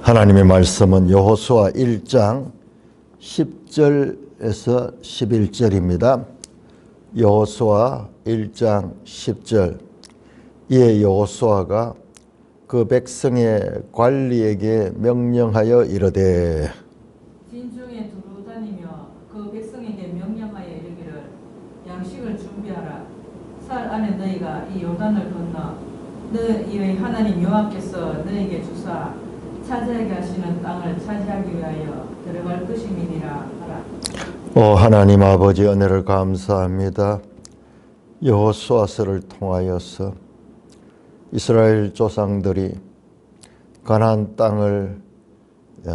하나님의 말씀은 여호수아 1장 10절에서 11절입니다. 여호수아 1장 10절. 이에 여호수아가 그 백성의 관리에게 명령하여 이르되 진중에 두루 다니며 그 백성에게 명령하여 이르기를 양식을 준비하라. 살 안에 너희가 이 요단을 건너 너희의 하나님 여호와께서 너희에게 주사 차지하게 하시는 땅을 차지하기 위하여 들어갈 것임이니라 하라. 하나님 아버지, 은혜를 감사합니다. 여호수아서를 통하여서 이스라엘 조상들이 가나안 땅을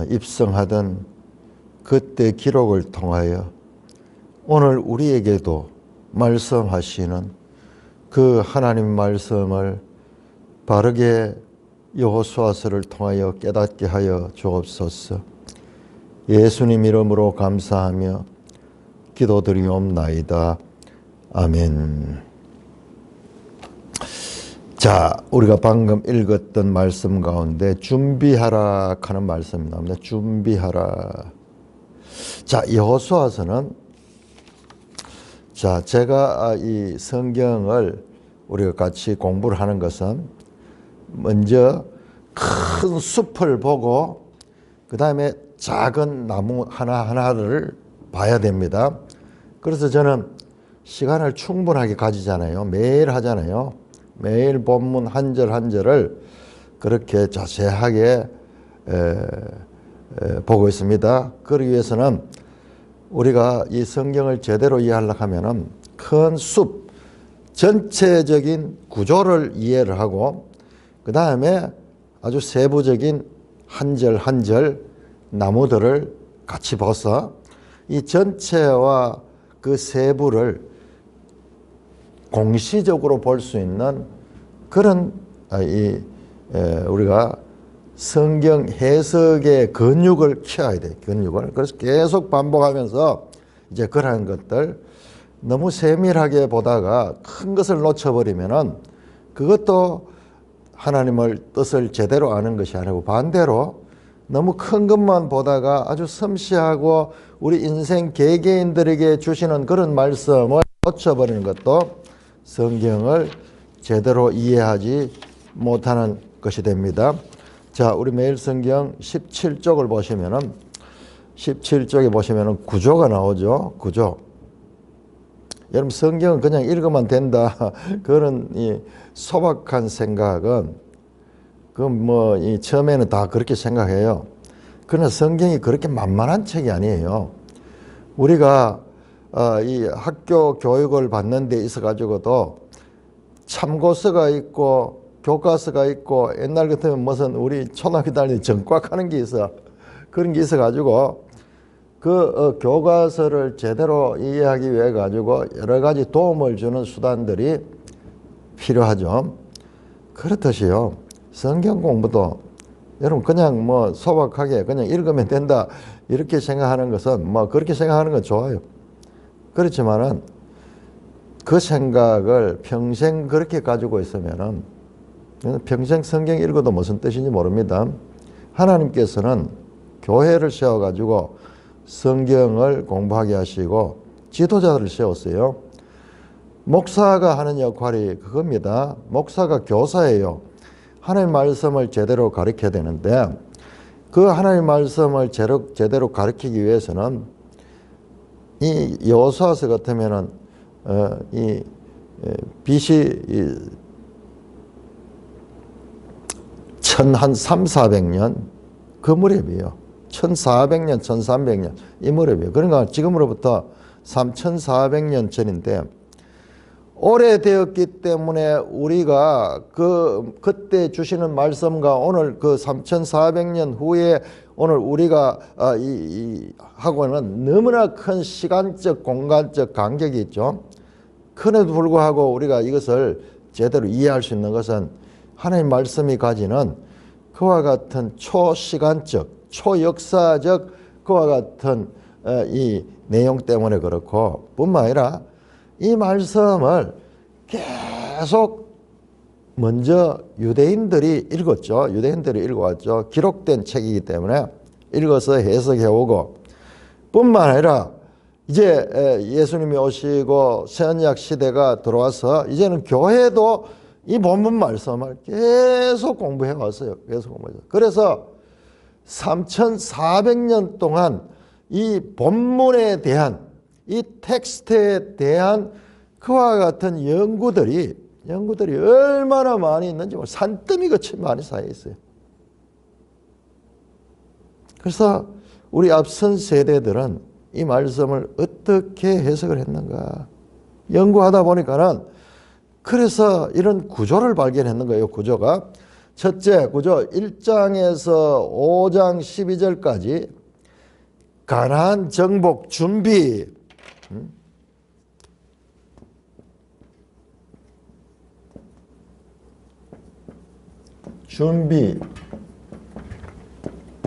입성하던 그때 기록을 통하여 오늘 우리에게도 말씀하시는 그 하나님 말씀을 바르게 여호수아서를 통하여 깨닫게 하여 주옵소서. 예수님 이름으로 감사하며 기도드리옵나이다. 아멘. 자, 우리가 방금 읽었던 말씀 가운데 준비하라 하는 말씀이 나옵니다. 준비하라. 자, 여호수아서는 제가 이 성경을 우리가 같이 공부를 하는 것은 먼저 큰 숲을 보고 그 다음에 작은 나무 하나하나를 봐야 됩니다. 그래서 저는 시간을 충분하게 가지잖아요. 매일 하잖아요. 매일 본문 한 절 한 절을 그렇게 자세하게 보고 있습니다. 그러기 위해서는 우리가 이 성경을 제대로 이해하려고 하면은 큰 숲, 전체적인 구조를 이해를 하고 그 다음에 아주 세부적인 한 절 한 절 나무들을 같이 봐서 이 전체와 그 세부를 공시적으로 볼 수 있는 그런 우리가 성경 해석의 근육을 키워야 돼요. 근육을. 그래서 계속 반복하면서 이제 그러한 것들 너무 세밀하게 보다가 큰 것을 놓쳐버리면은 그것도 하나님의 뜻을 제대로 아는 것이 아니고 반대로 너무 큰 것만 보다가 아주 섬세하고 우리 인생 개개인들에게 주시는 그런 말씀을 놓쳐버리는 것도 성경을 제대로 이해하지 못하는 것이 됩니다. 자, 우리 매일 성경 17쪽을 보시면은 17쪽에 보시면은 구조가 나오죠. 구조. 여러분 성경은 그냥 읽으면 된다. 그런 이 소박한 생각은 이 처음에는 다 그렇게 생각해요. 그러나 성경이 그렇게 만만한 책이 아니에요. 우리가 이 학교 교육을 받는 데 있어 가지고도 참고서가 있고 교과서가 있고 옛날 같으면 무슨 우리 초등학교 다닐 때 전과하는 게 있어. 그런 게 있어 가지고 그 교과서를 제대로 이해하기 위해 가지고 여러 가지 도움을 주는 수단들이 필요하죠. 그렇듯이요. 성경 공부도 여러분 그냥 소박하게 그냥 읽으면 된다 이렇게 생각하는 것은 그렇게 생각하는 건 좋아요. 그렇지만은 그 생각을 평생 그렇게 가지고 있으면은 평생 성경 읽어도 무슨 뜻인지 모릅니다. 하나님께서는 교회를 세워가지고 성경을 공부하게 하시고 지도자들을 세웠어요. 목사가 하는 역할이 그겁니다. 목사가 교사예요. 하나님의 말씀을 제대로 가르쳐야 되는데 그 하나님의 말씀을 제대로 가르치기 위해서는 이 여호수아서 같으면은 이 BC 한 300~400년 그 무렵이에요. 1400년, 1300년 이 무렵이에요. 그러니까 지금으로부터 3400년 전인데 오래되었기 때문에 우리가 그때 주시는 말씀과 오늘 그 3400년 후에 오늘 우리가 하고는 너무나 큰 시간적 공간적 간격이 있죠. 그럼에도 불구하고 우리가 이것을 제대로 이해할 수 있는 것은 하나님 말씀이 가지는 그와 같은 초시간적 초역사적 그와 같은 이 내용 때문에 그렇고 뿐만 아니라 이 말씀을 계속 먼저 유대인들이 읽었죠. 유대인들이 읽어왔죠. 기록된 책이기 때문에 읽어서 해석해오고, 뿐만 아니라 이제 예수님이 오시고 새언약 시대가 들어와서 이제는 교회도 이 본문 말씀을 계속 공부해 왔어요. 계속 공부해서. 그래서 3,400년 동안 이 본문에 대한, 이 텍스트에 대한 그와 같은 연구들이 얼마나 많이 있는지 산더미같이 많이 쌓여 있어요. 그래서 우리 앞선 세대들은 이 말씀을 어떻게 해석을 했는가 연구하다 보니까는, 그래서 이런 구조를 발견했는 거예요. 구조가 첫째 구조, 1장에서 5장 12절까지 가나안 정복 준비, 준비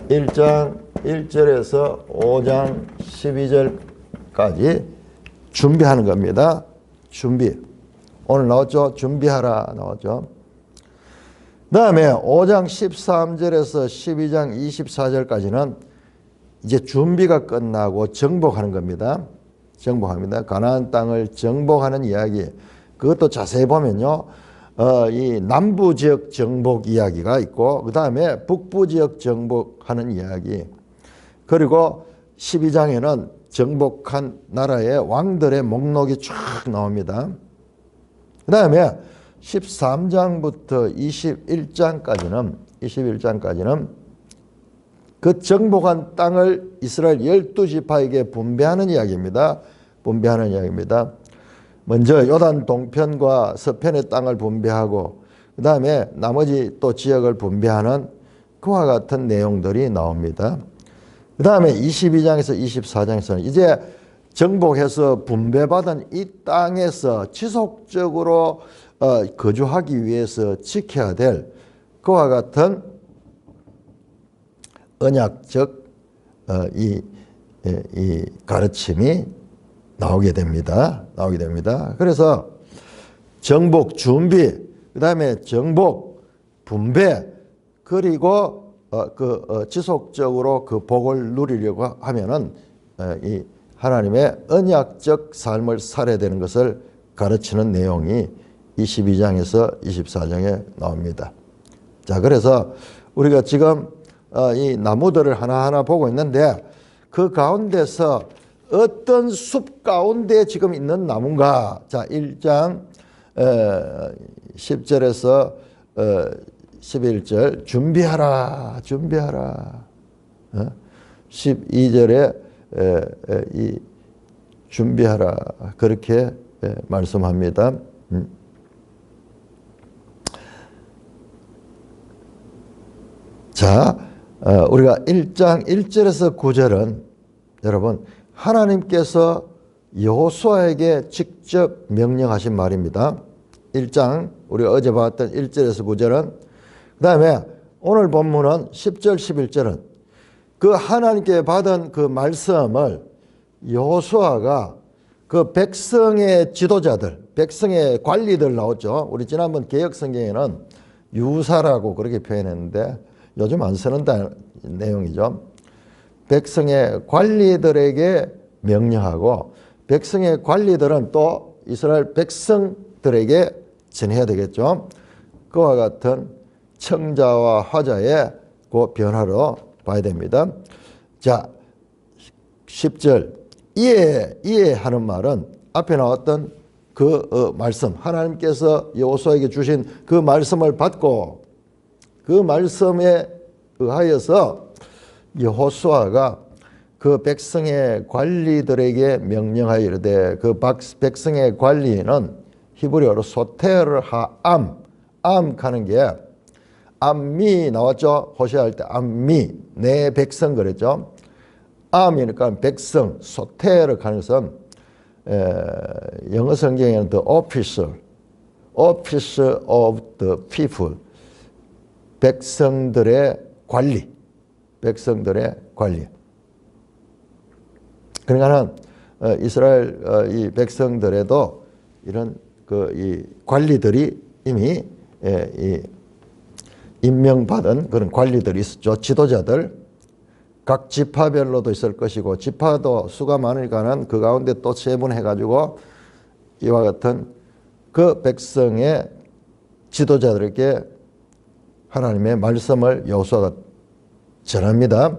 1장 1절에서 5장 12절까지 준비하는 겁니다. 준비. 오늘 나왔죠? 준비하라 나왔죠? 그 다음에 5장 13절에서 12장 24절까지는 이제 준비가 끝나고 정복하는 겁니다. 정복합니다. 가나안 땅을 정복하는 이야기. 그것도 자세히 보면요, 이 남부 지역 정복 이야기가 있고, 그 다음에 북부 지역 정복하는 이야기, 그리고 12장에는 정복한 나라의 왕들의 목록이 쫙 나옵니다. 그 다음에 13장부터 21장까지는 그 정복한 땅을 이스라엘 12지파에게 분배하는 이야기입니다. 분배하는 이야기입니다. 먼저 요단 동편과 서편의 땅을 분배하고, 그 다음에 나머지 또 지역을 분배하는 그와 같은 내용들이 나옵니다. 그 다음에 22장에서 24장에서는 이제 정복해서 분배받은 이 땅에서 지속적으로 거주하기 위해서 지켜야 될 그와 같은 언약적 이 가르침이 나오게 됩니다. 그래서 정복 준비, 그 다음에 정복 분배, 그리고 지속적으로 그 복을 누리려고 하면은 이 하나님의 언약적 삶을 살아야 되는 것을 가르치는 내용이 22장에서 24장에 나옵니다. 자, 그래서 우리가 지금 이 나무들을 하나하나 보고 있는데, 그 가운데서 어떤 숲 가운데 지금 있는 나무인가? 자, 1장 10절에서 11절 준비하라. 12절에 이 준비하라 그렇게 말씀합니다. 자, 우리가 1장 1절에서 9절은 여러분 하나님께서 여호수아에게 직접 명령하신 말입니다. 1장 우리가 어제 봤던 1절에서 9절은, 그 다음에 오늘 본문은 10절 11절은 그 하나님께 받은 그 말씀을 여호수아가 그 백성의 지도자들, 백성의 관리들 나왔죠. 우리 지난번 개역성경에는 유사라고 그렇게 표현했는데 요즘 안 쓰는 내용이죠. 백성의 관리들에게 명령하고, 백성의 관리들은 또 이스라엘 백성들에게 전해야 되겠죠. 그와 같은 청자와 화자의 그 변화로 봐야 됩니다. 자, 10절 이해하는 말은 앞에 나왔던 그 말씀, 하나님께서 여호수아에게 주신 그 말씀을 받고 그 말씀에 의하여서 여호수아가 그 백성의 관리들에게 명령하여 이르되, 그 백성의 관리는 히브리어로 소테르 하암, 암 가는 게 암미 나왔죠. 호세아할 때 암미, 내 백성 그랬죠. 암이니까 백성, 소테르 가는 것은 영어 성경에는 the officer of the people, 백성들의 관리. 그러니까는 이스라엘 이 백성들에도 이런 이 관리들이 이미 이 임명받은 그런 관리들이 있었죠. 지도자들. 각 지파별로도 있을 것이고 지파도 수가 많으니까는 그 가운데 또 세분해가지고 이와 같은 그 백성의 지도자들에게 하나님의 말씀을 여호수아가 전합니다.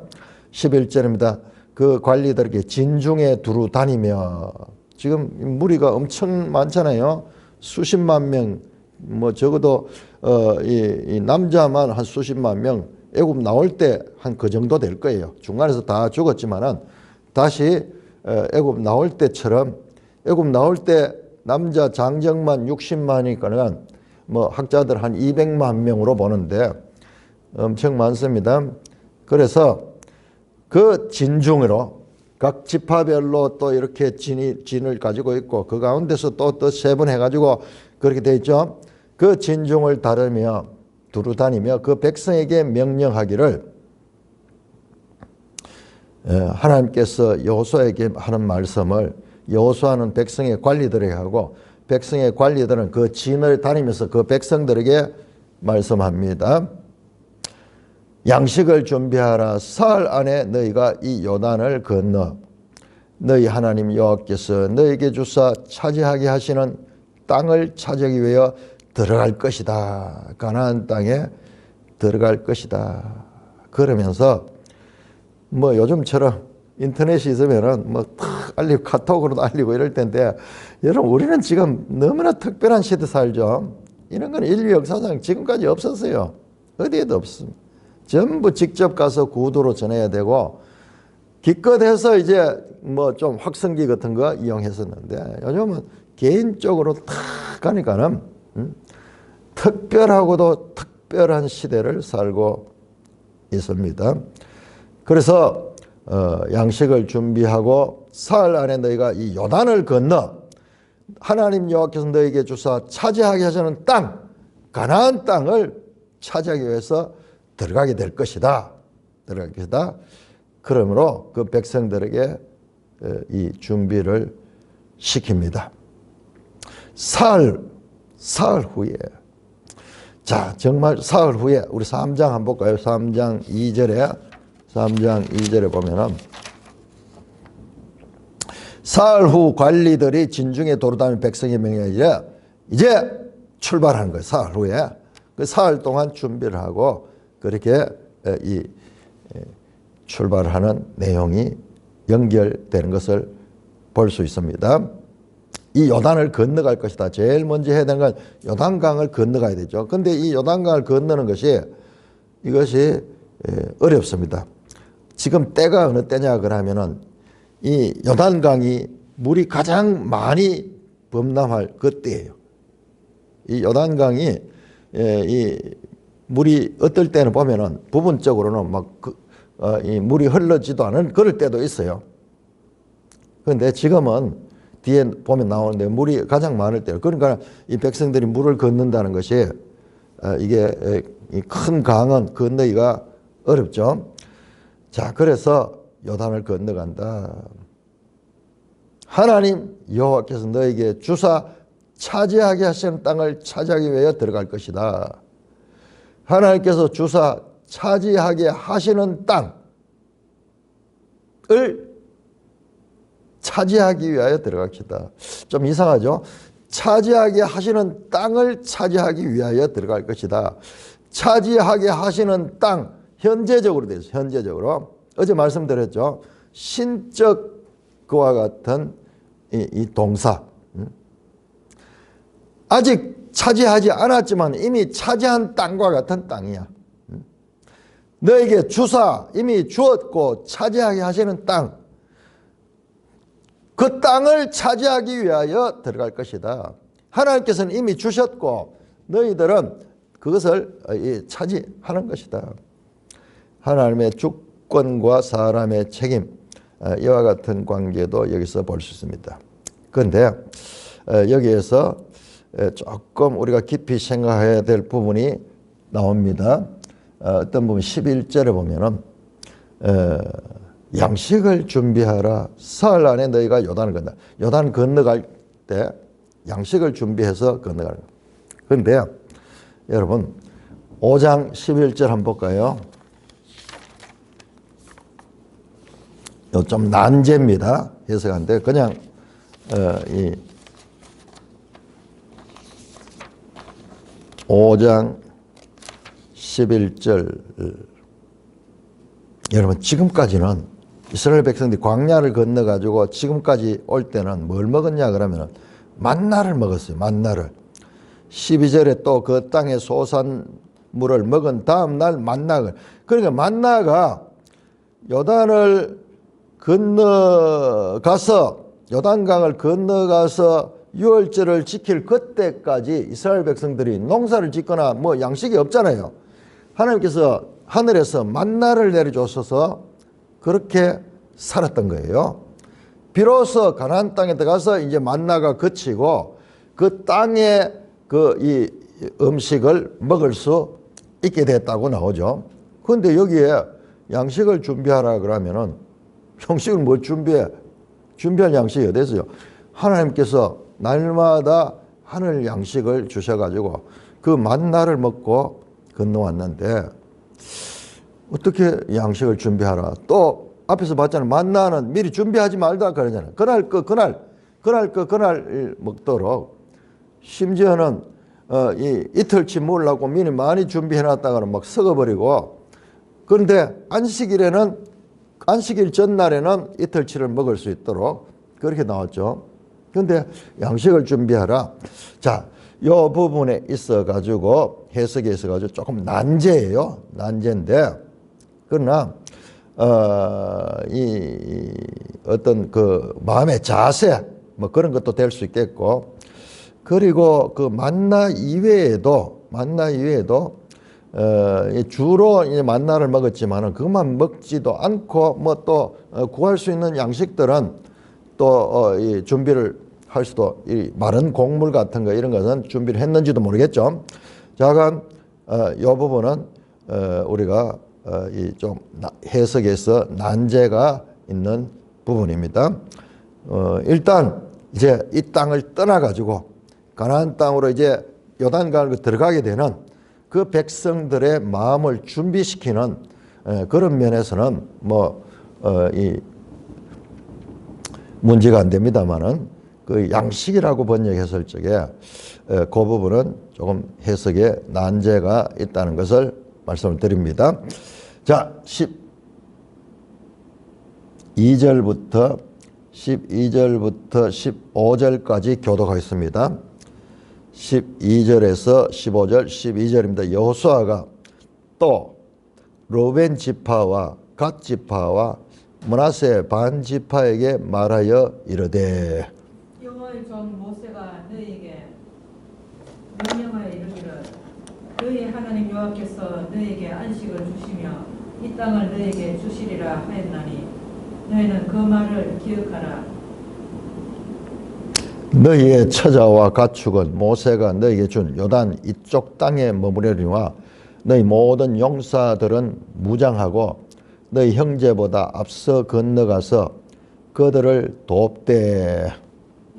11절입니다. 그 관리들에게 진중에 두루 다니며, 지금 무리가 엄청 많잖아요. 수십만 명, 뭐 적어도 이 남자만 한 수십만 명, 애굽 나올 때 한 그 정도 될 거예요. 중간에서 다 죽었지만은 다시 애굽 나올 때처럼, 애굽 나올 때 남자 장정만 60만이니까는 뭐 학자들 한 200만 명으로 보는데 엄청 많습니다. 그래서 그 진중으로 각 지파별로 또 이렇게 진을 가지고 있고 그 가운데서 또 세분해가지고 그렇게 돼 있죠. 그 진중을 두루 다니며 그 백성에게 명령하기를, 하나님께서 여호수아에게 하는 말씀을 여호수아는 백성의 관리들에게 하고 백성의 관리들은 그 진을 다니면서 그 백성들에게 말씀합니다. 양식을 준비하라. 사흘 안에 너희가 이 요단을 건너 너희 하나님 여호와께서 너희에게 주사 차지하게 하시는 땅을 차지하기 위하여 들어갈 것이다. 가나안 땅에 들어갈 것이다. 그러면서 뭐 요즘처럼 인터넷이 있으면은 뭐 탁 알리고 카톡으로도 알리고 이럴 텐데, 여러분 우리는 지금 너무나 특별한 시대 살죠. 이런 건 인류 역사상 지금까지 없었어요. 어디에도 없습니다. 전부 직접 가서 구두로 전해야 되고, 기껏해서 이제 뭐 좀 확성기 같은 거 이용했었는데 요즘은 개인적으로 탁 가니까는 특별하고도 특별한 시대를 살고 있습니다. 그래서 양식을 준비하고 사흘 안에 너희가 이 요단을 건너 하나님 여호와께서 너희에게 주사 차지하게 하시는 땅, 가나안 땅을 차지하기 위해서 들어가게 될 것이다. 들어갈 것이다. 그러므로 그 백성들에게 이 준비를 시킵니다. 사흘 후에, 자, 정말 사흘 후에 우리 3장 한번 볼까요? 3장 2절에 보면은 사흘 후 관리들이 진중에 도로다니는 백성의 명령에 이제 출발하는 거예요. 사흘 후에. 그 사흘 동안 준비를 하고 그렇게 이 출발하는 내용이 연결되는 것을 볼 수 있습니다. 이 요단을 건너갈 것이다. 제일 먼저 해야 되는 건 요단강을 건너가야 되죠. 근데 이 요단강을 건너는 이것이 어렵습니다. 지금 때가 어느 때냐 그러면은 이 요단강이 물이 가장 많이 범람할 그 때예요. 이 요단강이 이 물이 어떨 때는 보면은 부분적으로는 이 물이 흘러지도 않은 그럴 때도 있어요. 그런데 지금은 뒤에 보면 나오는데 물이 가장 많을 때요. 그러니까 이 백성들이 물을 건넌다는 것이 이게 큰 강은 건너기가 어렵죠. 자, 그래서 요단을 건너간다. 하나님 여호와께서 너에게 주사 차지하게 하시는 땅을 차지하기 위하여 들어갈 것이다. 하나님께서 주사 차지하게 하시는 땅을 차지하기 위하여 들어갈 것이다. 좀 이상하죠? 차지하게 하시는 땅을 차지하기 위하여 들어갈 것이다. 차지하게 하시는 땅, 현재적으로 되어 있어요. 현재적으로. 어제 말씀드렸죠. 신적 그와 같은 이 동사. 아직 차지하지 않았지만 이미 차지한 땅과 같은 땅이야. 너에게 주사 이미 주었고 차지하게 하시는 땅, 그 땅을 차지하기 위하여 들어갈 것이다. 하나님께서는 이미 주셨고 너희들은 그것을 차지하는 것이다. 하나님의 주권과 사람의 책임, 이와 같은 관계도 여기서 볼 수 있습니다. 그런데 여기에서 조금 우리가 깊이 생각해야 될 부분이 나옵니다. 어떤 부분 11절에 보면은 양식을 준비하라. 사흘 안에 너희가 요단을 건너. 요단 건너갈 때 양식을 준비해서 건너가는 거예요. 그런데 여러분 5장 11절 한번 볼까요? 이거 좀 난제입니다. 해석한데 그냥 이 5장 11절 여러분 지금까지는 이스라엘 백성들이 광야를 건너가지고 지금까지 올 때는 뭘 먹었냐 그러면 만나를 먹었어요. 만나를. 12절에 또 그 땅의 소산물을 먹은 다음 날 만나가. 그러니까 만나가 요단을 건너가서 요단강을 건너가서 유월절을 지킬 그때까지 이스라엘 백성들이 농사를 짓거나 뭐 양식이 없잖아요. 하나님께서 하늘에서 만나를 내려주셔서 그렇게 살았던 거예요. 비로소 가나안 땅에 들어가서 이제 만나가 그치고 그 땅에 그 이 음식을 먹을 수 있게 됐다고 나오죠. 그런데 여기에 양식을 준비하라 그러면은 양식을 뭘 준비해? 준비할 양식이 어디서요? 하나님께서 날마다 하늘 양식을 주셔가지고 그 만나를 먹고 건너왔는데 어떻게 양식을 준비하라? 또 앞에서 봤잖아요. 만나는 미리 준비하지 말다 그러잖아요. 그날 먹도록 심지어는 이틀치 먹으려고 미리 많이 준비해놨다가는 막 썩어버리고 그런데 안식일 전날에는 이틀치를 먹을 수 있도록 그렇게 나왔죠. 그런데 양식을 준비하라. 자, 이 부분에 있어가지고 해석에 있어가지고 조금 난제예요. 난제인데 그러나 이 어떤 그 마음의 자세 뭐 그런 것도 될 수 있겠고 그리고 그 만나 이외에도 주로 이제 만나를 먹었지만은 그것만 먹지도 않고 뭐 또 구할 수 있는 양식들은 또 이 준비를 할 수도 이 마른 곡물 같은 거 이런 것은 준비를 했는지도 모르겠죠. 자간 이 부분은 우리가 이 좀 해석에서 난제가 있는 부분입니다. 일단 이제 이 땅을 떠나 가지고 가나안 땅으로 이제 요단강을 들어가게 되는 그 백성들의 마음을 준비시키는 그런 면에서는 이 문제가 안 됩니다만은 그 양식이라고 번역했을 적에 그 부분은 조금 해석에 난제가 있다는 것을 말씀을 드립니다. 자, 12절부터 15절까지 교독하겠습니다. 12절에서 15절, 12절입니다. 여호수아가 또 르벤 지파와 갓 지파와 므낫세 반 지파에게 말하여 이르되 여호와의 종 모세가 너희에게 명령하여 이르기를 너희 하나님 여호와께서 너희에게 안식을 주시며 이 땅을 너희에게 주시리라 하였나니 너희는 그 말을 기억하라. 너희의 처자와 가축은 모세가 너희에게 준 요단 이쪽 땅에 머무르리와 너희 모든 용사들은 무장하고 너희 형제보다 앞서 건너가서 그들을 돕되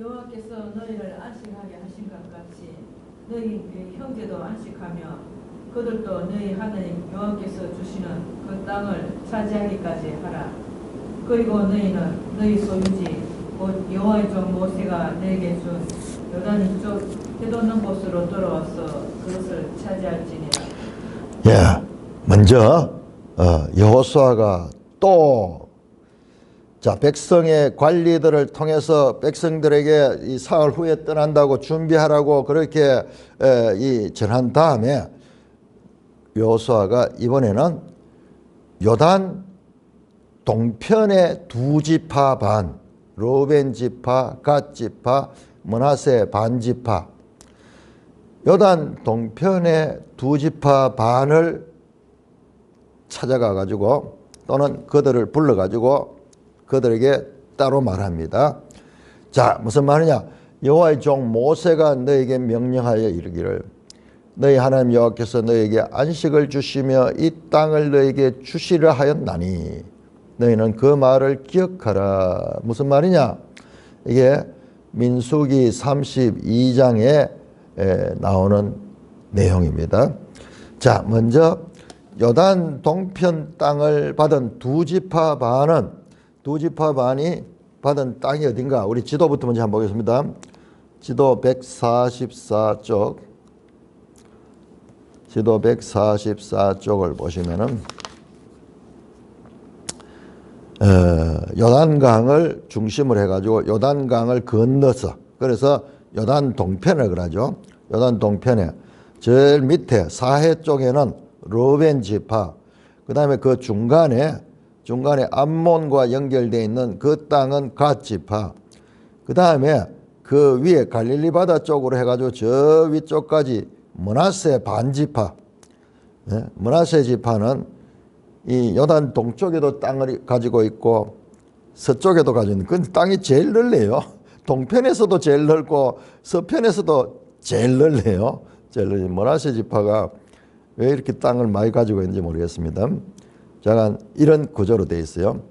여호와께서 너희를 안식하게 하신 것 같이 너희 형제도 안식하며 그들도 너희 하나님 여호와께서 주시는 그 땅을 차지하기까지 하라. 그리고 너희는 너희 소유지 곧 여호와의 종 모세가 너에게 준 요단 이쪽 해돋는 곳으로 돌아와서 그것을 차지할지니라. 예, 먼저 여호수아가 또 자, 백성의 관리들을 통해서 백성들에게 이 사흘 후에 떠난다고 준비하라고 그렇게 전한 다음에 여호수아가 이번에는 요단 동편의 두 지파 반, 르벤 지파, 갓 지파, 므낫세 반 지파, 요단 동편의 두 지파 반을 찾아가 가지고 또는 그들을 불러 가지고 그들에게 따로 말합니다. 자, 무슨 말이냐? 여호와의 종 모세가 너에게 명령하여 이르기를 너희 하나님 여호와께서 너에게 안식을 주시며 이 땅을 너에게 주시려 하였나니 너희는 그 말을 기억하라. 무슨 말이냐? 이게 민수기 32장에 나오는 내용입니다. 자, 먼저 요단 동편 땅을 받은 두 지파 반이 받은 땅이 어딘가? 우리 지도부터 먼저 한번 보겠습니다. 지도 144쪽. 지도 144쪽을 보시면은 요단강을 중심으로 해가지고 요단강을 건너서, 그래서 요단 동편을 그러죠. 요단 동편에 제일 밑에 사해 쪽에는 르우벤 지파, 그 다음에 그 중간에 암몬과 연결되어 있는 그 땅은 갓 지파, 그 다음에 그 위에 갈릴리 바다 쪽으로 해가지고 저 위쪽까지 므낫세 반지파. 네? 므낫세 지파는 이 요단 동쪽에도 땅을 가지고 있고 서쪽에도 가지고 있는, 그 땅이 제일 넓네요. 동편에서도 제일 넓고 서편에서도 제일 넓네요. 제일 넓은 므낫세 지파가 왜 이렇게 땅을 많이 가지고 있는지 모르겠습니다. 자, 이런 구조로 되어 있어요.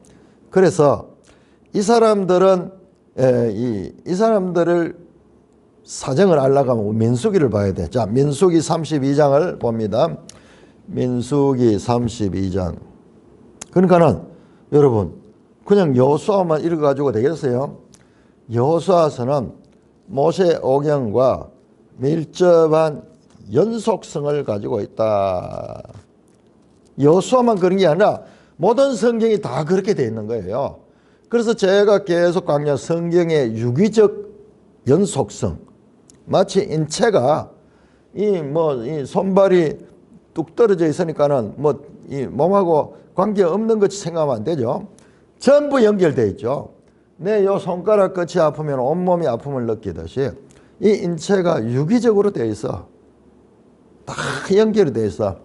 그래서 이 사람들은 이 사람들을 사정을 알려고 하면 민수기를 봐야 돼. 자, 민수기 32장을 봅니다. 민수기 32장. 그러니까는 여러분 그냥 여호수아만 읽어가지고 되겠어요? 여호수아서는 모세 오경과 밀접한 연속성을 가지고 있다. 여호수아만 그런 게 아니라 모든 성경이 다 그렇게 되어 있는 거예요. 그래서 제가 계속 강조한 성경의 유기적 연속성, 마치 인체가 이 손발이 뚝 떨어져 있으니까는 이 몸하고 관계 없는 것이 생각하면 안 되죠. 전부 연결되어 있죠. 내 요 손가락 끝이 아프면 온몸이 아픔을 느끼듯이 이 인체가 유기적으로 되어 있어. 다 연결이 되어 있어.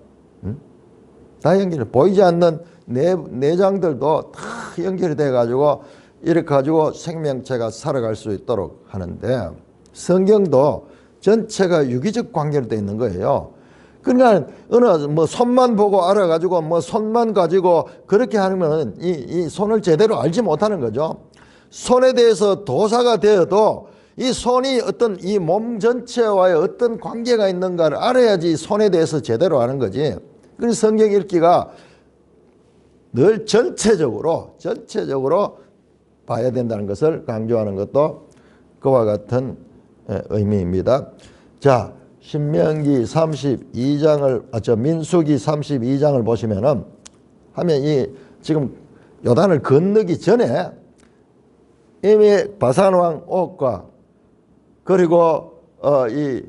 다 연결이, 보이지 않는 내장들도 다 연결이 돼 가지고 이렇게 가지고 생명체가 살아갈 수 있도록 하는데, 성경도 전체가 유기적 관계로 되어 있는 거예요. 그러니까 어느 손만 보고 알아가지고 손만 가지고 그렇게 하면 이 손을 제대로 알지 못하는 거죠. 손에 대해서 도사가 되어도 이 손이 어떤 이 몸 전체와의 어떤 관계가 있는가를 알아야지 손에 대해서 제대로 아는 거지. 그래서 성경 읽기가 늘 전체적으로 봐야 된다는 것을 강조하는 것도 그와 같은 의미입니다. 자, 신명기 32장을, 민수기 32장을 보시면은 하면 이 지금 요단을 건너기 전에 이미 바산왕 옥과 그리고 이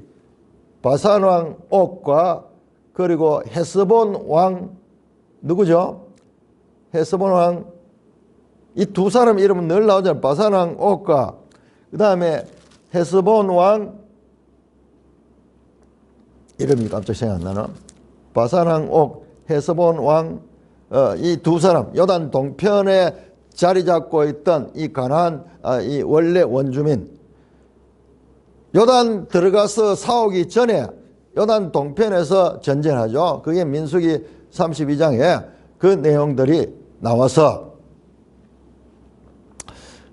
바산왕 옥과 그리고 헤스본 왕 누구죠? 헤스본 왕, 이 두 사람 이름은 늘 나오잖아요. 바산왕 옥과 그 다음에 헤스본 왕 이름이 갑자기 생각 안 나나? 바산왕 옥, 헤스본 왕, 이 두 사람 요단 동편에 자리 잡고 있던 이 가나안 이 원래 원주민, 요단 들어가서 싸우기 전에 요단 동편에서 전쟁하죠. 그게 민수기 32장에 그 내용들이 나와서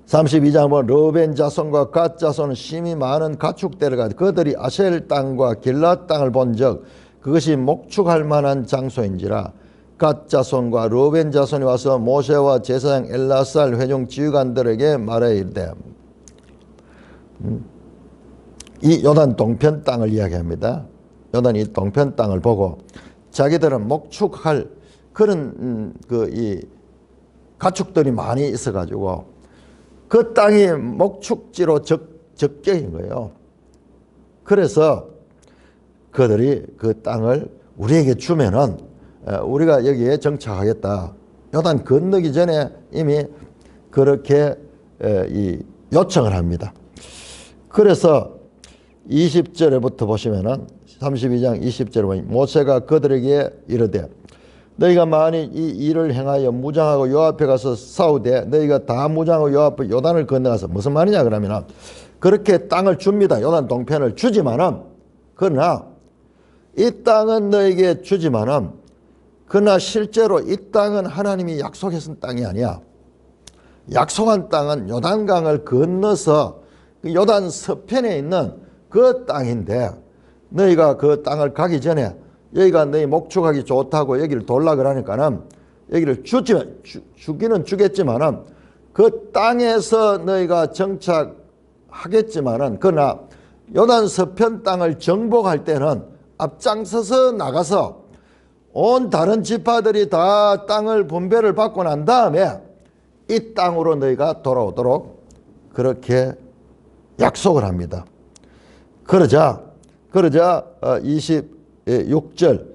32장 보면 르우벤 자손과 갓 자손은 심히 많은 가축대를 가지고 그들이 아셀 땅과 길랏 땅을 본즉 그것이 목축할 만한 장소인지라 갓 자손과 르우벤 자손이 와서 모세와 제사장 엘라살 회중 지휘관들에게 말해 이르되, 이 요단 동편 땅을 이야기합니다. 요단 이 동편 땅을 보고 자기들은 목축할 그런 이 가축들이 많이 있어가지고 그 땅이 목축지로 적격인 거예요. 그래서 그들이 그 땅을 우리에게 주면은 우리가 여기에 정착하겠다. 요단 건너기 전에 이미 그렇게 이 요청을 합니다. 그래서 20절에부터 보시면은 32장 20절에 보면 모세가 그들에게 이르되 너희가 만일 이 일을 행하여 무장하고 요 앞에 가서 싸우되 너희가 다 무장하고 요 앞에 요단을 건너가서, 무슨 말이냐 그러면 그렇게 땅을 줍니다. 요단 동편을 주지만은, 그러나 이 땅은 너에게 주지만은 그러나 실제로 이 땅은 하나님이 약속했던 땅이 아니야. 약속한 땅은 요단강을 건너서 요단 서편에 있는 그 땅인데 너희가 그 땅을 가기 전에 여기가 너희 목축하기 좋다고 여기를 돌라 그러니까는 여기를 주기는 주겠지만은 그 땅에서 너희가 정착하겠지만은 그러나 요단 서편 땅을 정복할 때는 앞장서서 나가서 온 다른 지파들이 다 땅을 분배를 받고 난 다음에 이 땅으로 너희가 돌아오도록 그렇게 약속을 합니다. 그러자 26절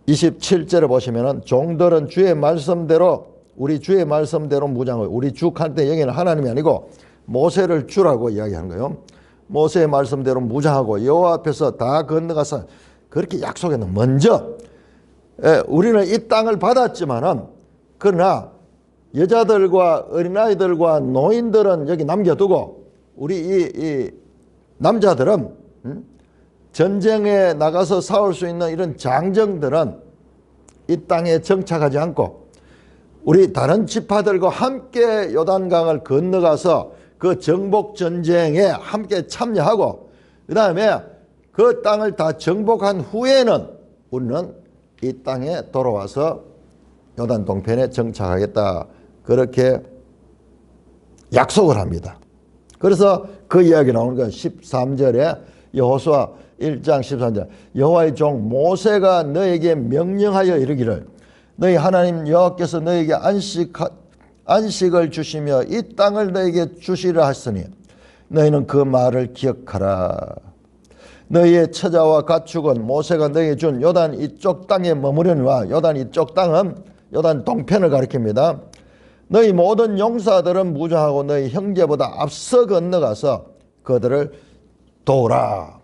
27절에 보시면은 종들은 주의 말씀대로 우리 주의 말씀대로 무장을 우리 주한테 여기는 하나님이 아니고 모세를 주라고 이야기하는 거예요. 모세의 말씀대로 무장하고 여호와 앞에서 다 건너가서 그렇게 약속했는 먼저 우리는 이 땅을 받았지만은 그러나 여자들과 어린아이들과 노인들은 여기 남겨두고 우리 이 남자들은 전쟁에 나가서 싸울 수 있는 이런 장정들은 이 땅에 정착하지 않고 우리 다른 지파들과 함께 요단강을 건너가서 그 정복 전쟁에 함께 참여하고 그 다음에 그 땅을 다 정복한 후에는 우리는 이 땅에 돌아와서 요단 동편에 정착하겠다 그렇게 약속을 합니다. 그래서 그 이야기 나오는 건 13절에 여호수아 1장 13절 여호와의 종 모세가 너에게 명령하여 이르기를 너희 하나님 여호와께서 너에게 안식을 주시며 이 땅을 너에게 주시려 하시니 너희는 그 말을 기억하라. 너희의 처자와 가축은 모세가 너희에게 준 요단 이쪽 땅에 머무르니와 요단 이쪽 땅은 요단 동편을 가리킵니다. 너희 모든 용사들은 무장하고 너희 형제보다 앞서 건너가서 그들을 도우라.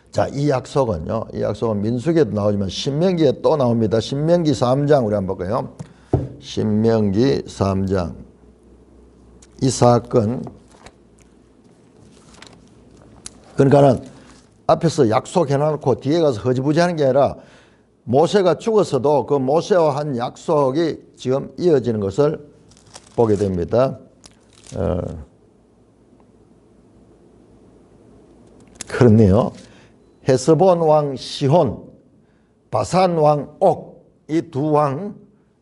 자, 이 약속은요. 이 약속은 민수기에도 나오지만 신명기에 또 나옵니다. 신명기 3장 우리 한번 볼까요? 신명기 3장. 이 사건 그러니까는 앞에서 약속해놓고 뒤에 가서 허지부지 하는 게 아니라 모세가 죽었어도 그 모세와 한 약속이 지금 이어지는 것을 보게 됩니다. 그렇네요. 헤스본 왕 시혼, 바산 왕 옥, 이 두 왕,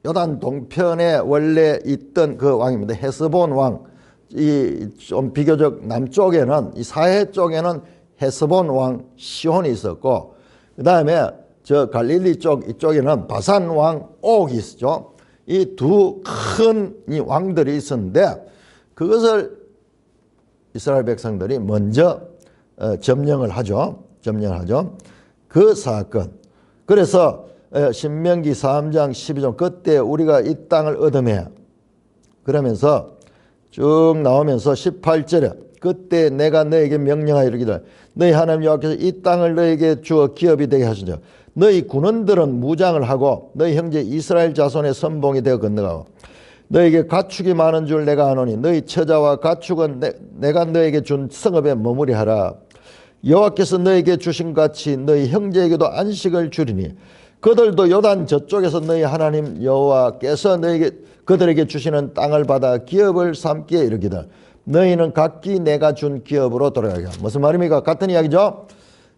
요단 동편에 원래 있던 그 왕입니다. 헤스본 왕, 이 좀 비교적 남쪽에는, 이 사해 쪽에는 헤스본 왕 시혼이 있었고, 그 다음에 저 갈릴리 쪽 이쪽에는 바산 왕 옥이 있었죠. 이 두 큰 이 왕들이 있었는데 그것을 이스라엘 백성들이 먼저 점령을 하죠. 그 사건. 그래서 신명기 3장 12절 그때 우리가 이 땅을 얻으며 그러면서 쭉 나오면서 18절에 그때 내가 너에게 명령하여 이르기를 너희 하나님 여호와께서 이 땅을 너에게 주어 기업이 되게 하시죠. 너희 군원들은 무장을 하고 너희 형제 이스라엘 자손의 선봉이 되어 건너가고 너에게 가축이 많은 줄 내가 아노니 너희 처자와 가축은 내가 너에게 준 성읍에 머무리하라. 여호와께서 너에게 주신 같이 너희 형제에게도 안식을 주리니 그들도 요단 저쪽에서 너희 하나님 여호와께서 그들에게 주시는 땅을 받아 기업을 삼기에 이르기를 너희는 각기 내가 준 기업으로 돌아가게. 무슨 말입니까? 같은 이야기죠.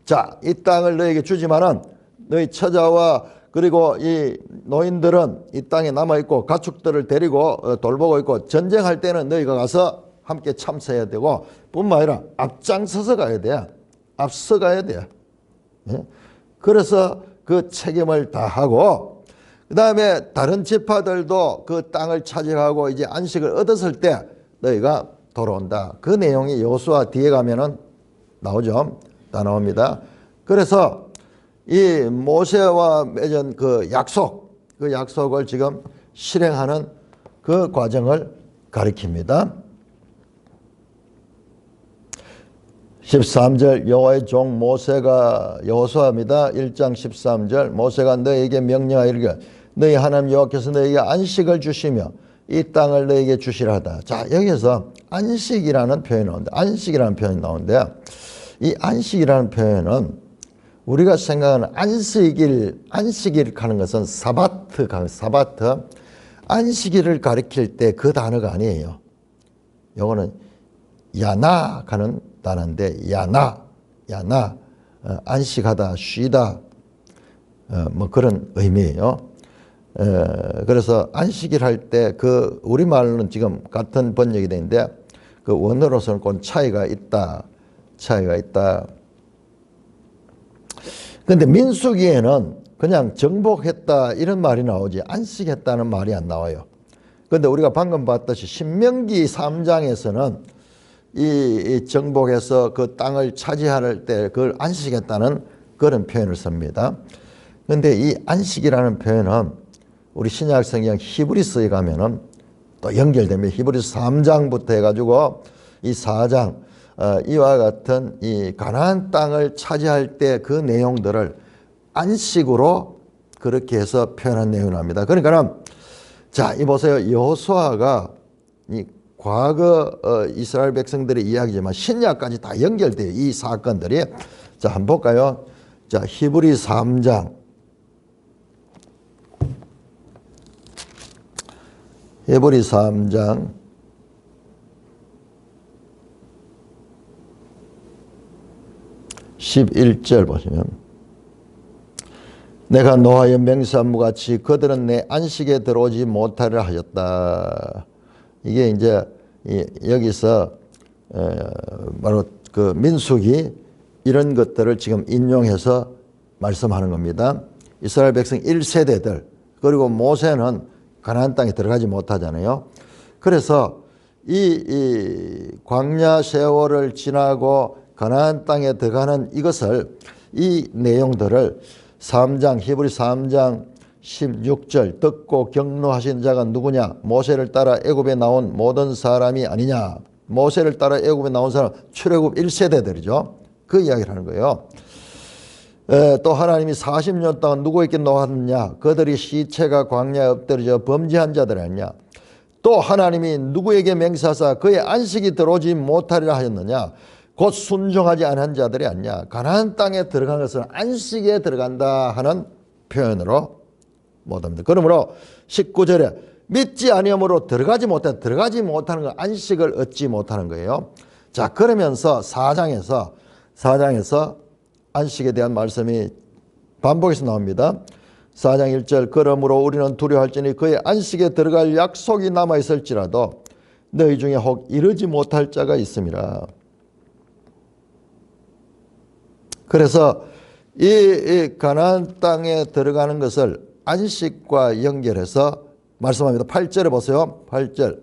자, 이 땅을 너에게 주지만은 너희 처자와 그리고 이 노인들은 이 땅에 남아있고 가축들을 데리고 돌보고 있고 전쟁할 때는 너희가 가서 함께 참석해야 되고 뿐만 아니라 앞장서서 가야 돼. 앞서 가야 돼. 그래서 그 책임을 다하고 그 다음에 다른 지파들도 그 땅을 차지하고 이제 안식을 얻었을 때 너희가 돌아온다. 그 내용이 여호수아 뒤에 가면은 나오죠. 다 나옵니다. 그래서 이 모세와 맺은 그 약속을 지금 실행하는 그 과정을 가리킵니다. 13절 여호와의 종 모세가 여호수아입니다. 1장 13절 모세가 너에게 명령하여 이르기를 너희 하나님 여호와께서 너에게 안식을 주시며 이 땅을 너에게 주시라 하다. 자, 여기서 안식이라는 표현이 나오는데 안식이라는 표현이 나오는데 이 안식이라는 표현은 우리가 생각하는 안식일 하는 것은 사바트 안식일을 가리킬 때 그 단어가 아니에요. 이거는 야나 하는 단어인데 야나 안식하다 쉬다 뭐 그런 의미예요. 그래서 안식일 할 때 그 우리말로는 지금 같은 번역이 되는데 그 원어로서는 꼭 차이가 있다. 근데 민수기에는 그냥 정복했다 이런 말이 나오지 안식했다는 말이 안 나와요. 근데 우리가 방금 봤듯이 신명기 3장에서는 이 정복해서 그 땅을 차지할 때 그걸 안식했다는 그런 표현을 씁니다. 근데 이 안식이라는 표현은 우리 신약 성경 히브리서에 가면은 또 연결되면 히브리서 3장부터 해가지고 이 4장 이와 같은 이 가나안 땅을 차지할 때 그 내용들을 안식으로 그렇게 해서 표현한 내용을 합니다. 그러니까는 자, 이 보세요. 여호수아가 이 과거 이스라엘 백성들의 이야기지만 신약까지 다 연결돼요. 이 사건들이. 자, 한번 볼까요? 자, 히브리 3장. 히브리 3장 11절 보시면 내가 노하여 맹세한 바 같이 그들은 내 안식에 들어오지 못하리라 하셨다. 이게 이제 여기서 바로 그 민수기 이런 것들을 지금 인용해서 말씀하는 겁니다. 이스라엘 백성 1세대들 그리고 모세는 가나안 땅에 들어가지 못하잖아요. 그래서 이 광야 세월을 지나고 가나안 땅에 들어가는 이것을 이 내용들을 3장 히브리 3장 16절 듣고 경노하신 자가 누구냐 모세를 따라 애굽에 나온 모든 사람이 아니냐. 모세를 따라 애굽에 나온 사람 출애굽 1세대들이죠. 그 이야기를 하는 거예요. 또 하나님이 40년 동안 누구에게 노하느냐 그들이 시체가 광야에 엎드려져 범죄한 자들 아니냐. 또 하나님이 누구에게 맹세하사 그의 안식이 들어오지 못하리라 하였느냐. 곧 순종하지 않은 자들이 아니냐. 가나안 땅에 들어간 것은 안식에 들어간다 하는 표현으로 못합니다. 그러므로 19절에 믿지 아니함으로 들어가지 못하는 건 안식을 얻지 못하는 거예요. 자, 그러면서 4장에서 안식에 대한 말씀이 반복해서 나옵니다. 4장 1절 그러므로 우리는 두려워할지니 그의 안식에 들어갈 약속이 남아있을지라도 너희 중에 혹 이르지 못할 자가 있음이라. 그래서 이 가나안 땅에 들어가는 것을 안식과 연결해서 말씀합니다. 8절에 보세요. 8절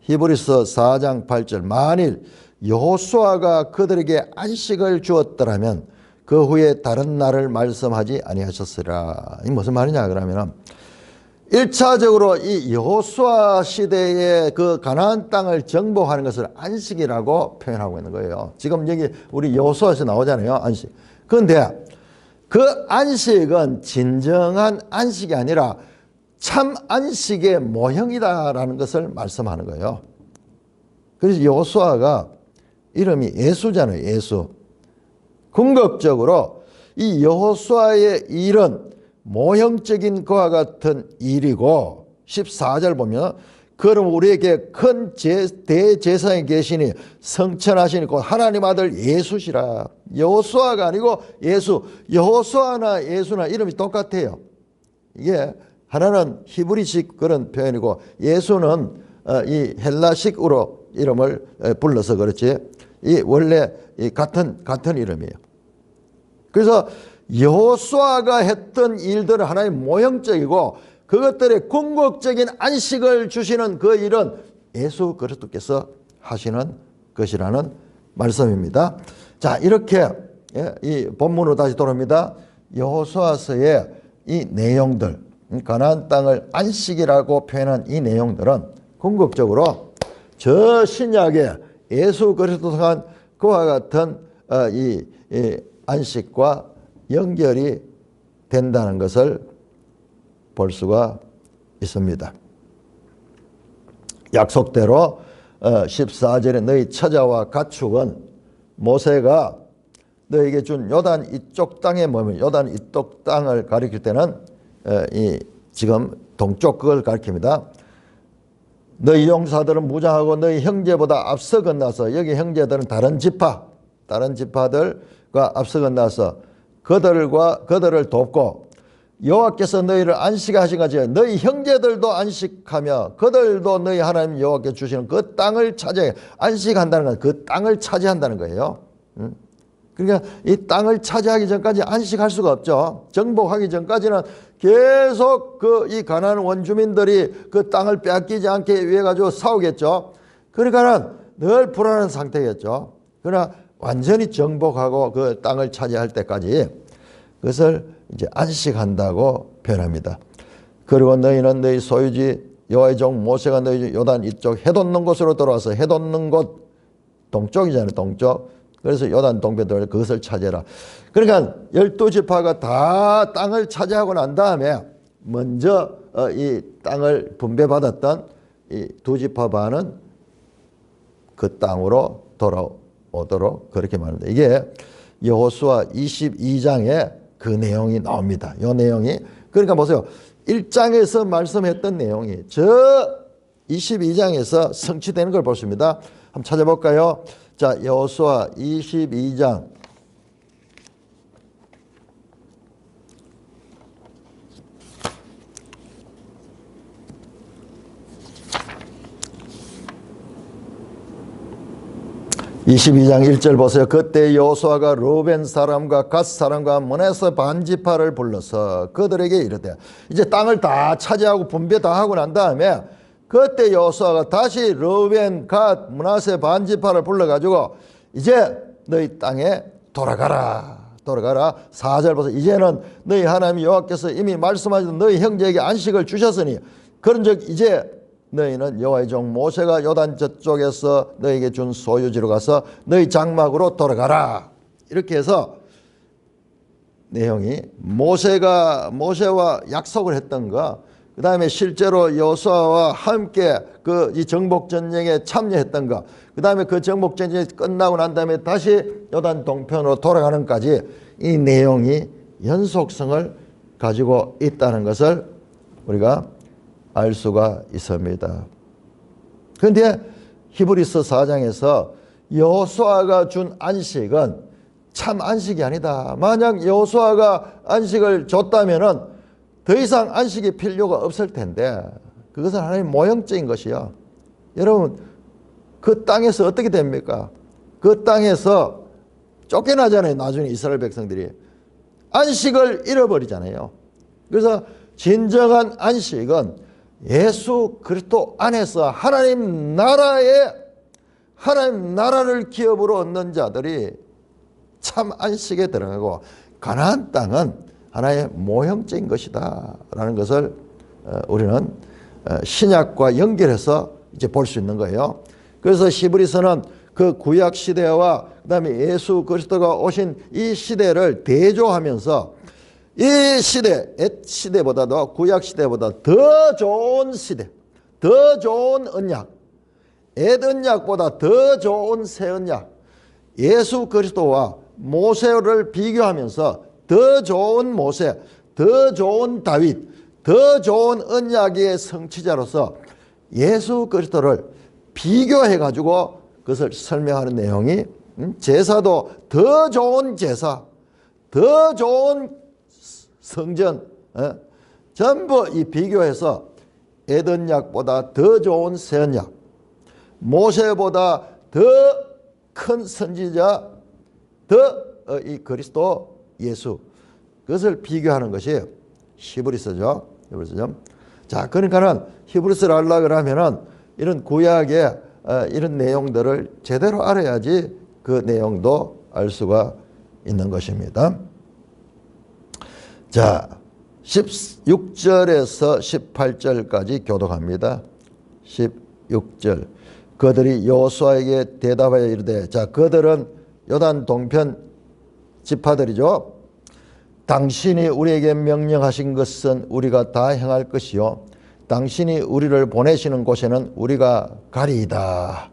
히브리서 4장 8절 만일 여호수아가 그들에게 안식을 주었더라면 그 후에 다른 날을 말씀하지 아니하셨으리라. 이 무슨 말이냐 그러면 1차적으로 이 여호수아 시대에 그 가나안 땅을 정복하는 것을 안식이라고 표현하고 있는 거예요. 지금 여기 우리 여호수아에서 나오잖아요. 안식. 그런데 그 안식은 진정한 안식이 아니라 참 안식의 모형이다라는 것을 말씀하는 거예요. 그래서 여호수아가 이름이 예수잖아요. 예수. 궁극적으로 이 여호수아의 일은 모형적인 그와 같은 일이고 14절 보면 그럼 우리에게 큰 대제사장이 계시니 성천하시니 곧 하나님 아들 예수시라. 여호수아가 아니고 예수. 여호수아나 예수나 이름이 똑같아요. 이게 하나는 히브리식 그런 표현이고 예수는 이 헬라식으로 이름을 불러서 그렇지. 이 원래 같은 이름이에요. 그래서 여호수아가 했던 일들은 하나의 모형적이고 그것들의 궁극적인 안식을 주시는 그 일은 예수 그리스도께서 하시는 것이라는 말씀입니다. 자, 이렇게 이 본문으로 다시 돌아옵니다. 여호수아서의 이 내용들, 가나안 땅을 안식이라고 표현한 이 내용들은 궁극적으로 저 신약의 예수 그리스도 통한 그와 같은 이 안식과 연결이 된다는 것을 볼 수가 있습니다. 약속대로 14절에 너희 처자와 가축은 모세가 너에게 준 요단 이쪽 땅에 머물 요단 이쪽 땅을 가리킬 때는 이 지금 동쪽 그걸 가리킵니다. 너희 용사들은 무장하고 너희 형제보다 앞서 건너서 여기 형제들은 다른 지파 다른 지파들과 앞서 건너서 그들을 돕고 여호와께서 너희를 안식하신 같이 너희 형제들도 안식하며 그들도 너희 하나님 여호와께 주시는 그 땅을 차지해 안식한다는 건 그 땅을 차지한다는 거예요. 그러니까 이 땅을 차지하기 전까지 안식할 수가 없죠. 정복하기 전까지는 계속 이 가나안 원주민들이 그 땅을 빼앗기지 않게 위해 가지고 싸우겠죠. 그러니까는 늘 불안한 상태겠죠. 그러나 완전히 정복하고 그 땅을 차지할 때까지 그것을 이제 안식한다고 표현합니다. 그리고 너희는 너희 소유지 여호와의 종 모세가 너희 요단 이쪽 해돋는 곳으로 돌아와서 해돋는 곳 동쪽이잖아요. 동쪽. 그래서 요단 동편들 그것을 차지해라. 그러니까 12지파가 다 땅을 차지하고 난 다음에 먼저 이 땅을 분배받았던 이 2지파 반은 그 땅으로 돌아오도록 그렇게 말합니다. 이게 여호수아 22장에 그 내용이 나옵니다. 이 내용이 그러니까 보세요. 1장에서 말씀했던 내용이 저 22장에서 성취되는 걸 보십니다. 한번 찾아볼까요? 자, 여호수아 22장 22장 1절 보세요. 그때 여호수아가 루벤 사람과 갓 사람과 므낫세 반지파를 불러서 그들에게 이르되 이제 땅을 다 차지하고 분배 다 하고 난 다음에 그때 여호수아가 다시 루벤, 갓, 므낫세 반지파를 불러가지고 이제 너희 땅에 돌아가라. 4절 보세요. 이제는 너희 하나님 여호와께서 이미 말씀하신 너희 형제에게 안식을 주셨으니 그런즉 이제 너희는 여호와의 종 모세가 요단 저쪽에서 너희에게 준 소유지로 가서 너희 장막으로 돌아가라. 이렇게 해서 내용이 모세와 약속을 했던 거, 그 다음에 실제로 여호수아와 함께 이 정복전쟁에 참여했던 거, 그 다음에 그 정복전쟁이 끝나고 난 다음에 다시 요단 동편으로 돌아가는 까지 이 내용이 연속성을 가지고 있다는 것을 우리가 알 수가 있습니다. 그런데 히브리서 4장에서 여호수아가 준 안식은 참 안식이 아니다. 만약 여호수아가 안식을 줬다면은 더 이상 안식이 필요가 없을 텐데 그것은 하나님 모형적인 것이요. 여러분 그 땅에서 어떻게 됩니까? 그 땅에서 쫓겨나잖아요. 나중에 이스라엘 백성들이 안식을 잃어버리잖아요. 그래서 진정한 안식은 예수 그리스도 안에서 하나님 나라를 기업으로 얻는 자들이 참 안식에 들어가고 가나안 땅은 하나의 모형적인 것이다 라는 것을 우리는 신약과 연결해서 이제 볼 수 있는 거예요. 그래서 히브리서는 그 구약 시대와 그다음에 예수 그리스도가 오신 이 시대를 대조하면서 이 시대, 옛 시대보다도 구약 시대보다 더 좋은 시대, 더 좋은 언약, 옛 언약보다 더 좋은 새 언약, 예수 그리스도와 모세를 비교하면서 더 좋은 모세, 더 좋은 다윗, 더 좋은 언약의 성취자로서 예수 그리스도를 비교해 가지고 그것을 설명하는 내용이 제사도 더 좋은 제사, 더 좋은 성전, 전부 이 비교해서 옛 언약보다 더 좋은 새 언약, 모세보다 더 큰 선지자, 더 이 그리스도 예수, 그것을 비교하는 것이 히브리서죠. 자, 그러니까는 히브리서를 알라 그러면은 이런 구약의 이런 내용들을 제대로 알아야지 그 내용도 알 수가 있는 것입니다. 자, 16절에서 18절까지 교독합니다. 16절. 그들이 여호수아에게 대답하여 이르되, 자, 그들은 요단 동편 지파들이죠. 당신이 우리에게 명령하신 것은 우리가 다 행할 것이요 당신이 우리를 보내시는 곳에는 우리가 가리이다.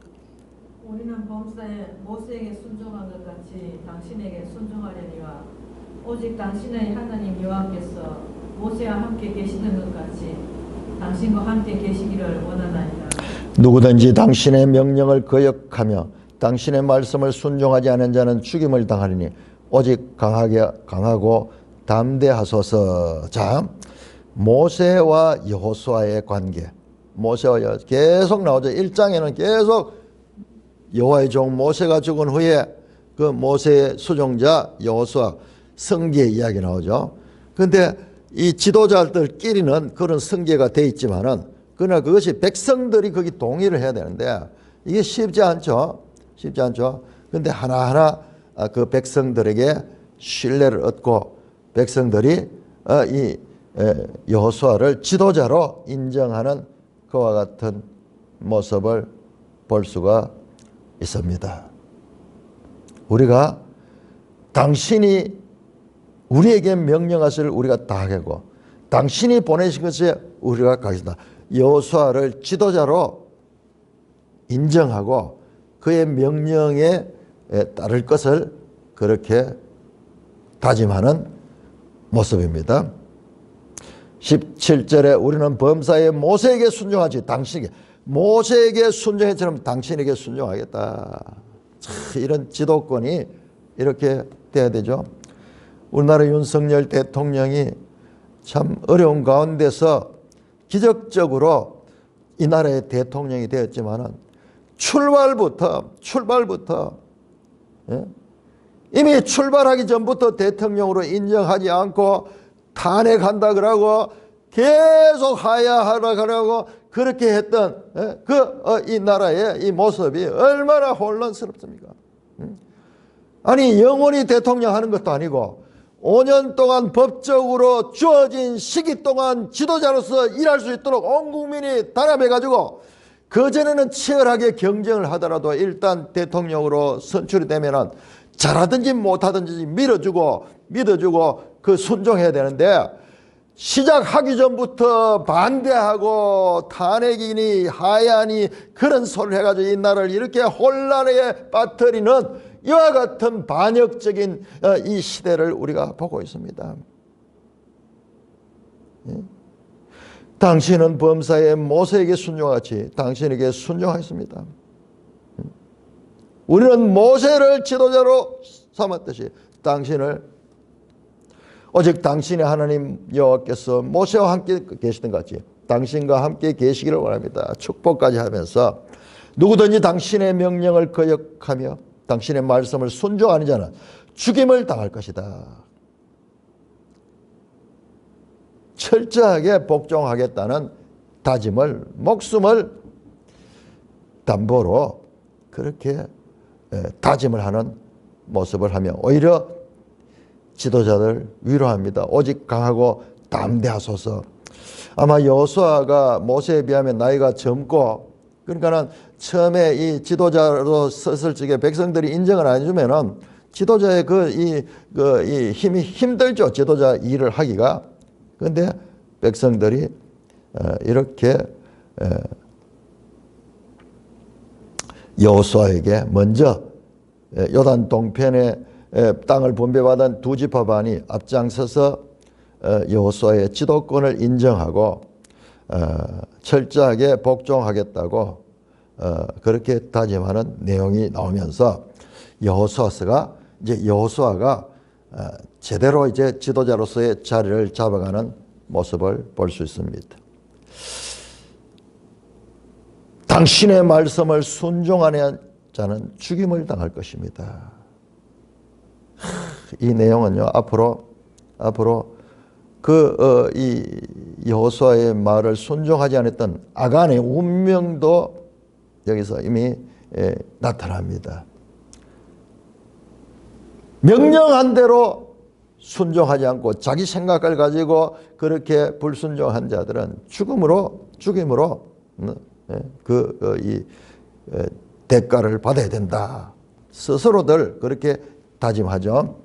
우리는 범사에 모세에게 순종한 것 같이 당신에게 순종하려니와 오직 당신의 하나님 여호와께서 모세와 함께 계시던 것 같이 당신과 함께 계시기를 원하나이다. 누구든지 당신의 명령을 거역하며 당신의 말씀을 순종하지 않은 자는 죽임을 당하리니 오직 강하고 담대하소서. 자, 모세와 여호수아의 관계. 모세와 여호수아 계속 나오죠. 1장에는 계속 여호와의 종 모세가 죽은 후에 그 모세의 수종자 여호수아 성계의 이야기 나오죠. 그런데 이 지도자들끼리는 그런 성계가 돼 있지만은 그러나 그것이 백성들이 거기 동의를 해야 되는데 이게 쉽지 않죠. 쉽지 않죠. 그런데 하나하나 그 백성들에게 신뢰를 얻고 백성들이 이 여호수아를 지도자로 인정하는 그와 같은 모습을 볼 수가 있습니다. 우리가 당신이 우리에게 명령하실 우리가 다 하겠고 당신이 보내신 것에 우리가 가겠습니다. 여호수아를 지도자로 인정하고 그의 명령에 따를 것을 그렇게 다짐하는 모습입니다. 17절에 우리는 범사에 모세에게 순종하지 당신에게 모세에게 순종했처럼 당신에게 순종하겠다. 이런 지도권이 이렇게 돼야 되죠. 우리나라 윤석열 대통령이 참 어려운 가운데서 기적적으로 이 나라의 대통령이 되었지만은 출발부터 이미 출발하기 전부터 대통령으로 인정하지 않고 탄핵한다 그러고 계속 하야하라 그러고 그렇게 했던 이 나라의 이 모습이 얼마나 혼란스럽습니까? 아니 영원히 대통령 하는 것도 아니고 5년 동안 법적으로 주어진 시기 동안 지도자로서 일할 수 있도록 온 국민이 단합해가지고 그전에는 치열하게 경쟁을 하더라도 일단 대통령으로 선출이 되면은 잘하든지 못하든지 믿어주고 그 순종해야 되는데 시작하기 전부터 반대하고 탄핵이니 하야니 그런 소리를 해가지고 이 나라를 이렇게 혼란에 빠뜨리는 이와 같은 반역적인 이 시대를 우리가 보고 있습니다. 당신은 범사에 모세에게 순종하지 당신에게 순종하였습니다. 우리는 모세를 지도자로 삼았듯이 당신을 오직 당신의 하나님 여호와께서 모세와 함께 계시던 것 같이 당신과 함께 계시기를 원합니다. 축복까지 하면서 누구든지 당신의 명령을 거역하며 당신의 말씀을 순종하는 자는 죽임을 당할 것이다. 철저하게 복종하겠다는 다짐을 목숨을 담보로 그렇게 다짐을 하는 모습을 하며 오히려 지도자들 위로합니다. 오직 강하고 담대하소서. 아마 여호수아가 모세에 비하면 나이가 젊고 그러니까는 처음에 이 지도자로 섰을 적에 백성들이 인정을 안 해주면은 지도자의 이 힘이 힘들죠. 지도자 일을 하기가. 그런데 백성들이 이렇게 여호수아에게 먼저 요단 동편에 땅을 분배받은 두 지파반이 앞장서서 여호수아의 지도권을 인정하고 철저하게 복종하겠다고 그렇게 다짐하는 내용이 나오면서 여호수아가 제대로 이제 지도자로서의 자리를 잡아가는 모습을 볼 수 있습니다. 당신의 말씀을 순종하는 자는 죽임을 당할 것입니다. 이 내용은요 앞으로 이 여호수아의 말을 순종하지 않았던 아간의 운명도 여기서 이미 나타납니다. 명령한 대로 순종하지 않고 자기 생각을 가지고 그렇게 불순종한 자들은 죽임으로 대가를 받아야 된다. 스스로들 그렇게 다짐합니다.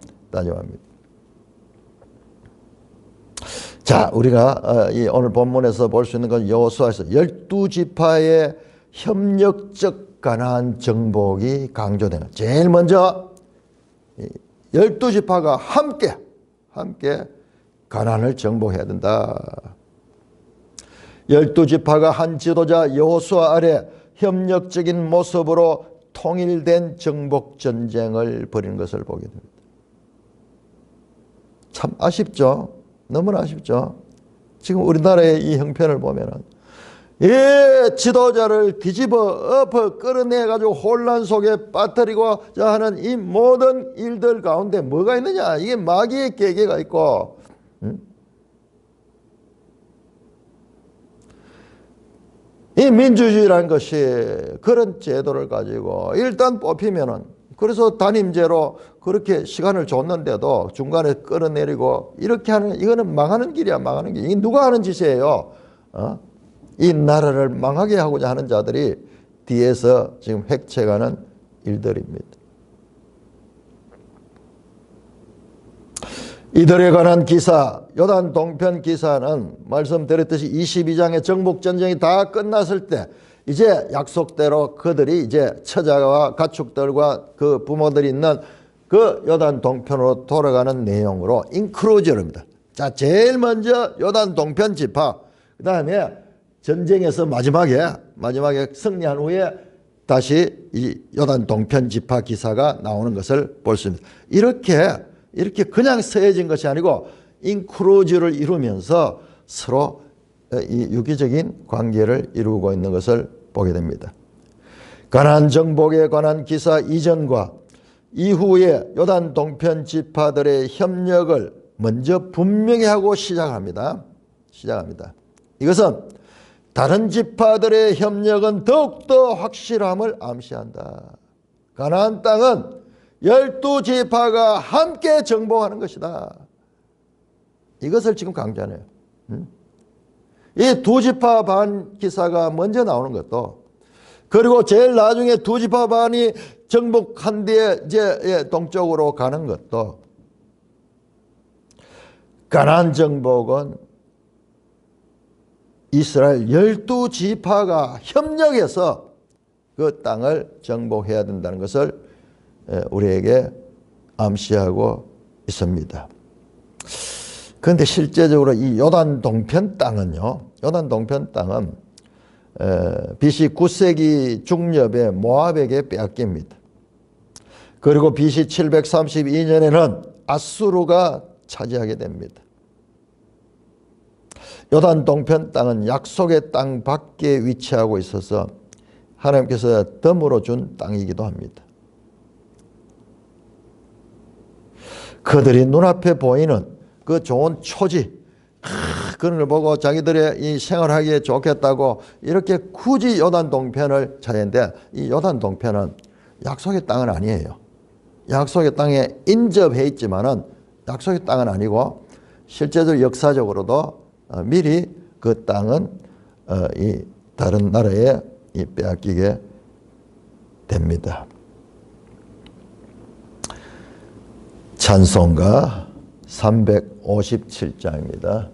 자, 우리가 오늘 본문에서 볼 수 있는 건 여호수아에서 12지파의 협력적 가나안 정복이 강조되는. 제일 먼저 12지파가 함께 가나안을 정복해야 된다. 12지파가 한 지도자 여호수아 아래 협력적인 모습으로 통일된 정복 전쟁을 벌이는 것을 보게 됩니다. 참 아쉽죠. 너무나 아쉽죠. 지금 우리나라의 이 형편을 보면은 지도자를 뒤집어 엎어 끌어내가지고 혼란 속에 빠뜨리고자 하는 이 모든 일들 가운데 뭐가 있느냐? 이게 마귀의 계계가 있고, 이 민주주의라는 것이 그런 제도를 가지고 일단 뽑히면은, 그래서 단임제로 그렇게 시간을 줬는데도 중간에 끌어내리고 이렇게 하는, 이거는 망하는 길이야, 망하는 길. 이게 누가 하는 짓이에요? 이 나라를 망하게 하고자 하는 자들이 뒤에서 지금 획책하는 일들입니다. 이들에 관한 기사, 요단 동편 기사는 말씀드렸듯이 22장의 정복전쟁이 다 끝났을 때 이제 약속대로 그들이 이제 처자와 가축들과 그 부모들이 있는 그 요단 동편으로 돌아가는 내용으로 인크루저입니다. 자, 제일 먼저 요단 동편 지파, 그 다음에 전쟁에서 마지막에 승리한 후에 다시 이 요단 동편 지파 기사가 나오는 것을 볼 수 있습니다. 이렇게 그냥 서해진 것이 아니고 인크루즈를 이루면서 서로 이 유기적인 관계를 이루고 있는 것을 보게 됩니다. 가나안 정복에 관한 기사 이전과 이후에 요단 동편 지파들의 협력을 먼저 분명히 하고 시작합니다. 이것은 다른 지파들의 협력은 더욱더 확실함을 암시한다. 가나안 땅은 12지파가 함께 정복하는 것이다. 이것을 지금 강조하네요. 이 두 지파 반 기사가 먼저 나오는 것도, 그리고 제일 나중에 두 지파 반이 정복한 뒤에 이제 동쪽으로 가는 것도, 가나안 정복은 이스라엘 12지파가 협력해서 그 땅을 정복해야 된다는 것을 우리에게 암시하고 있습니다. 그런데 실제적으로 이 요단 동편 땅은요, 요단 동편 땅은 BC 9세기 중엽에 모압에게 빼앗깁니다. 그리고 BC 732년에는 아수르가 차지하게 됩니다. 요단 동편 땅은 약속의 땅 밖에 위치하고 있어서 하나님께서 덤으로 준 땅이기도 합니다. 그들이 눈앞에 보이는 그 좋은 초지, 그런 걸 보고 자기들의 이 생활하기에 좋겠다고 이렇게 굳이 요단 동편을 찾았는데, 이 요단 동편은 약속의 땅은 아니에요. 약속의 땅에 인접해 있지만은 약속의 땅은 아니고, 실제적으로 역사적으로도 미리 그 땅은 이 다른 나라에 빼앗기게 됩니다. 찬송가 357장입니다.